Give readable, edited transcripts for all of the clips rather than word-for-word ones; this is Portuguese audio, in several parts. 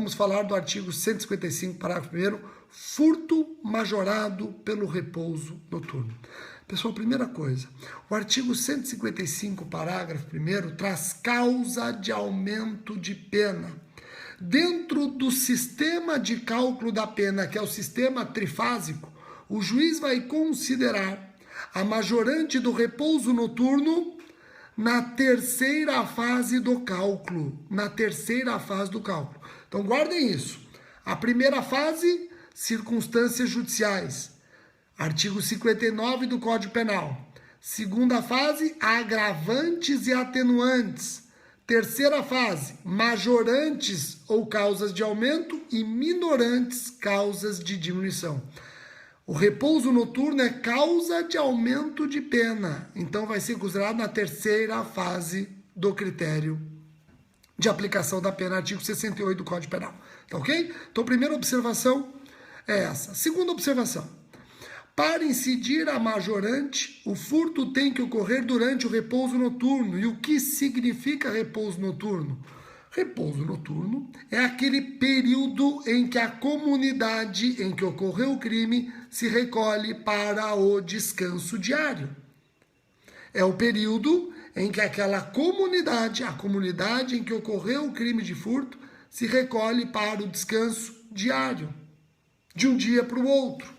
Vamos falar do artigo 155, parágrafo 1º, furto majorado pelo repouso noturno. Pessoal, primeira coisa, o artigo 155, parágrafo 1º, traz causa de aumento de pena. Dentro do sistema de cálculo da pena, que é o sistema trifásico, o juiz vai considerar a majorante do repouso noturno na terceira fase do cálculo. Então, guardem isso. A primeira fase, circunstâncias judiciais. Artigo 59 do Código Penal. Segunda fase, agravantes e atenuantes. Terceira fase, majorantes ou causas de aumento e minorantes, causas de diminuição. O repouso noturno é causa de aumento de pena. Então, vai ser considerado na terceira fase do critério de aplicação da pena, artigo 68 do Código Penal. Tá ok? Então, a primeira observação é essa. Segunda observação. Para incidir a majorante, o furto tem que ocorrer durante o repouso noturno. E o que significa repouso noturno? Repouso noturno é aquele período em que a comunidade em que ocorreu o crime se recolhe para o descanso diário. É o período em que aquela comunidade, a comunidade em que ocorreu o crime de furto, se recolhe para o descanso diário, de um dia para o outro.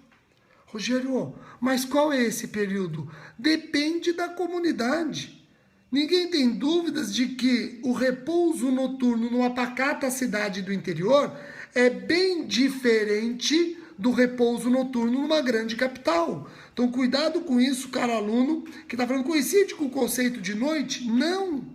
Rogério, mas qual é esse período? Depende da comunidade. Ninguém tem dúvidas de que o repouso noturno numa pacata cidade do interior é bem diferente do repouso noturno numa grande capital. Então, cuidado com isso, cara aluno, que está falando, coincide com o conceito de noite? Não.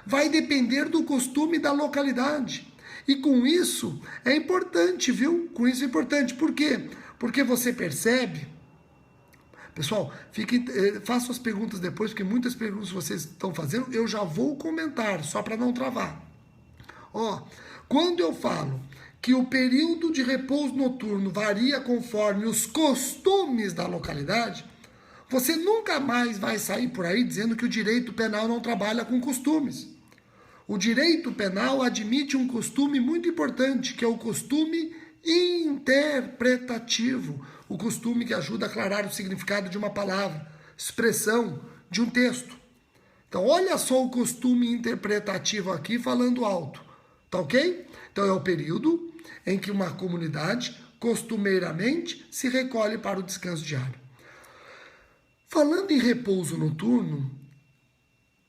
Vai depender do costume da localidade. E com isso é importante, viu? Com isso é importante. Por quê? Porque você percebe... Pessoal, façam as perguntas depois, porque muitas perguntas que vocês estão fazendo, eu já vou comentar, só para não travar. Quando eu falo que o período de repouso noturno varia conforme os costumes da localidade, você nunca mais vai sair por aí dizendo que o direito penal não trabalha com costumes. O direito penal admite um costume muito importante, que é o costume interpretativo, o costume que ajuda a aclarar o significado de uma palavra, expressão de um texto. Então, olha só o costume interpretativo aqui falando alto, tá ok? Então, é o período em que uma comunidade costumeiramente se recolhe para o descanso diário. Falando em repouso noturno,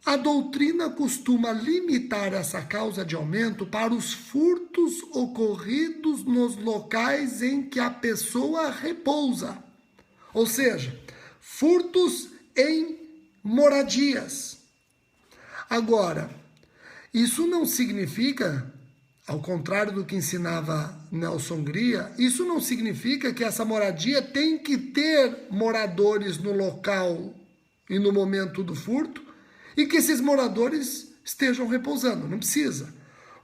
a doutrina costuma limitar essa causa de aumento para os furtos ocorridos nos locais em que a pessoa repousa. Ou seja, furtos em moradias. Agora, isso não significa, ao contrário do que ensinava Nelson Gria, isso não significa que essa moradia tem que ter moradores no local e no momento do furto, e que esses moradores estejam repousando. Não precisa.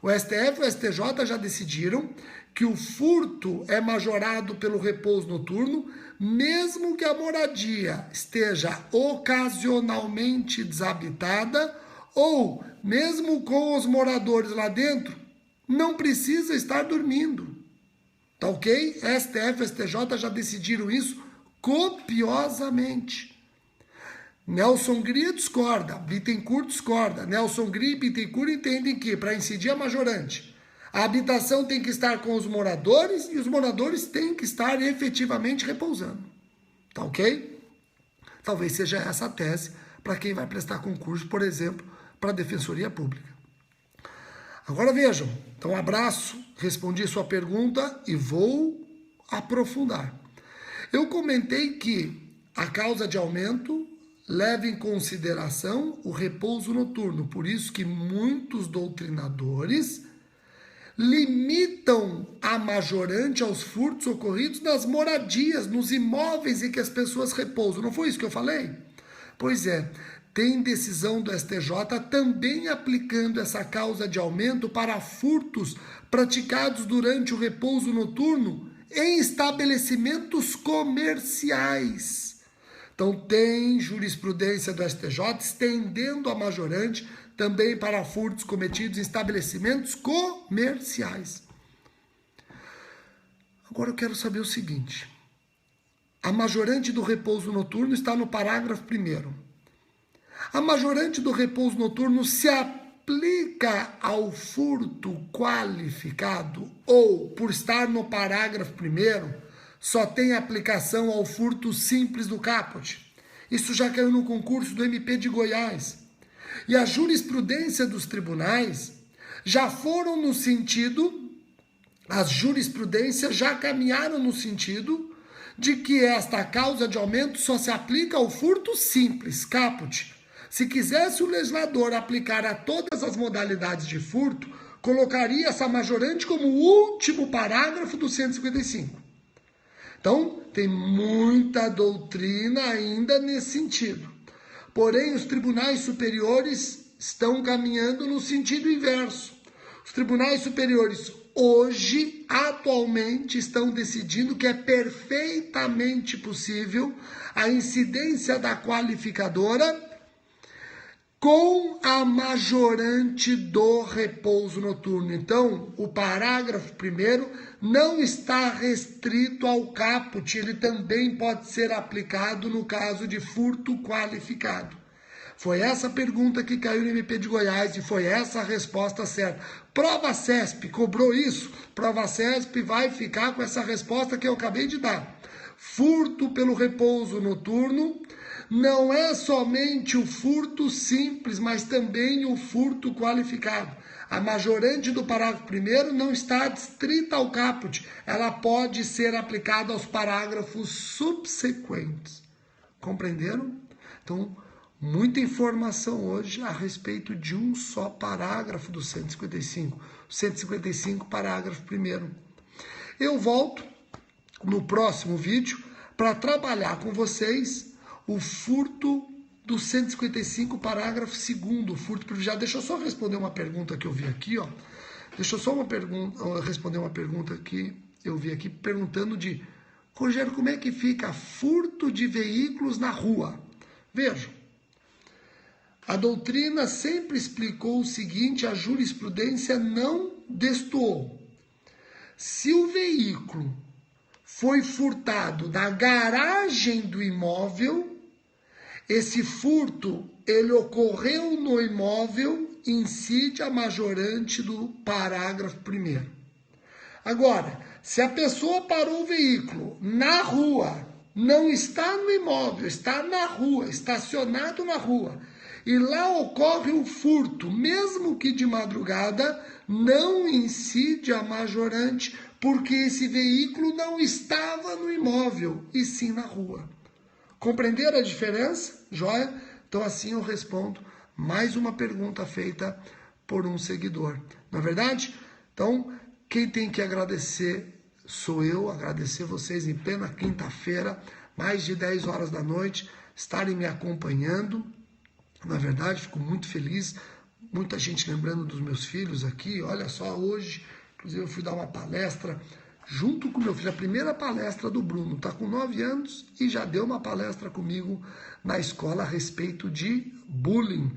O STF e o STJ já decidiram que o furto é majorado pelo repouso noturno, mesmo que a moradia esteja ocasionalmente desabitada ou mesmo com os moradores lá dentro, não precisa estar dormindo. Tá ok? STF e STJ já decidiram isso copiosamente. Nelson Gria discorda, Bittencourt discorda. Nelson Gria e Bittencourt entendem que, para incidir a majorante, a habitação tem que estar com os moradores e os moradores têm que estar efetivamente repousando. Tá ok? Talvez seja essa a tese para quem vai prestar concurso, por exemplo, para a Defensoria Pública. Agora vejam, então abraço, respondi sua pergunta e vou aprofundar. Eu comentei que a causa de aumento leva em consideração o repouso noturno. Por isso que muitos doutrinadores limitam a majorante aos furtos ocorridos nas moradias, nos imóveis em que as pessoas repousam. Não foi isso que eu falei? Pois é, tem decisão do STJ também aplicando essa causa de aumento para furtos praticados durante o repouso noturno em estabelecimentos comerciais. Então, tem jurisprudência do STJ estendendo a majorante também para furtos cometidos em estabelecimentos comerciais. Agora eu quero saber o seguinte. A majorante do repouso noturno está no parágrafo 1º. A majorante do repouso noturno se aplica ao furto qualificado ou, por estar no parágrafo 1º, só tem aplicação ao furto simples do caput? Isso já caiu no concurso do MP de Goiás. E a jurisprudência dos tribunais já foram no sentido, as jurisprudências já caminharam no sentido de que esta causa de aumento só se aplica ao furto simples, caput. Se quisesse o legislador aplicar a todas as modalidades de furto, colocaria essa majorante como o último parágrafo do 155. Então, tem muita doutrina ainda nesse sentido. Porém, os tribunais superiores estão caminhando no sentido inverso. Os tribunais superiores hoje, atualmente, estão decidindo que é perfeitamente possível a incidência da qualificadora com a majorante do repouso noturno. Então, o parágrafo 1º não está restrito ao caput, ele também pode ser aplicado no caso de furto qualificado. Foi essa pergunta que caiu no MP de Goiás e foi essa a resposta certa. Prova CESP cobrou isso? Prova CESP vai ficar com essa resposta que eu acabei de dar. Furto pelo repouso noturno não é somente o furto simples, mas também o furto qualificado. A majorante do parágrafo 1º não está adstrita ao caput. Ela pode ser aplicada aos parágrafos subsequentes. Compreenderam? Então, muita informação hoje a respeito de um só parágrafo do 155. 155, parágrafo 1º. Eu volto no próximo vídeo para trabalhar com vocês o furto do 155, parágrafo 2º, furto privilegiado. Deixa eu só responder uma pergunta que eu vi aqui, ó. Deixa eu só responder uma pergunta que eu vi aqui, perguntando de, Rogério, como é que fica furto de veículos na rua? Vejam, a doutrina sempre explicou o seguinte, a jurisprudência não destoou. Se o veículo foi furtado da garagem do imóvel, esse furto, ele ocorreu no imóvel, incide a majorante do parágrafo 1º. Agora, se a pessoa parou o veículo na rua, não está no imóvel, está na rua, estacionado na rua, e lá ocorre o furto, mesmo que de madrugada, não incide a majorante, porque esse veículo não estava no imóvel, e sim na rua. Compreenderam a diferença? Joia? Então assim eu respondo mais uma pergunta feita por um seguidor. Não é verdade? Então, quem tem que agradecer sou eu, agradecer vocês em plena quinta-feira, mais de 10 horas da noite, estarem me acompanhando. Na verdade, fico muito feliz, muita gente lembrando dos meus filhos aqui. Olha só, hoje, inclusive eu fui dar uma palestra junto com meu filho, a primeira palestra do Bruno, está com 9 anos e já deu uma palestra comigo na escola a respeito de bullying,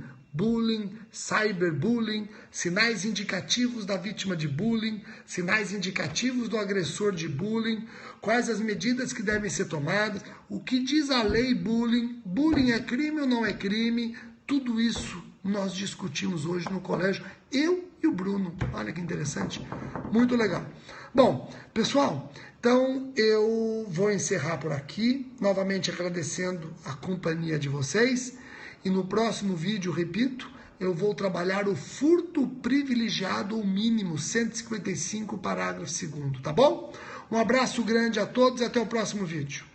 cyberbullying, sinais indicativos da vítima de bullying, sinais indicativos do agressor de bullying, quais as medidas que devem ser tomadas, o que diz a lei bullying é crime ou não é crime, tudo isso nós discutimos hoje no colégio, eu e o Bruno. Olha que interessante, muito legal. Bom, pessoal, então eu vou encerrar por aqui, novamente agradecendo a companhia de vocês, e no próximo vídeo, repito, eu vou trabalhar o furto privilegiado ou mínimo, 155, parágrafo 2º, tá bom? Um abraço grande a todos e até o próximo vídeo.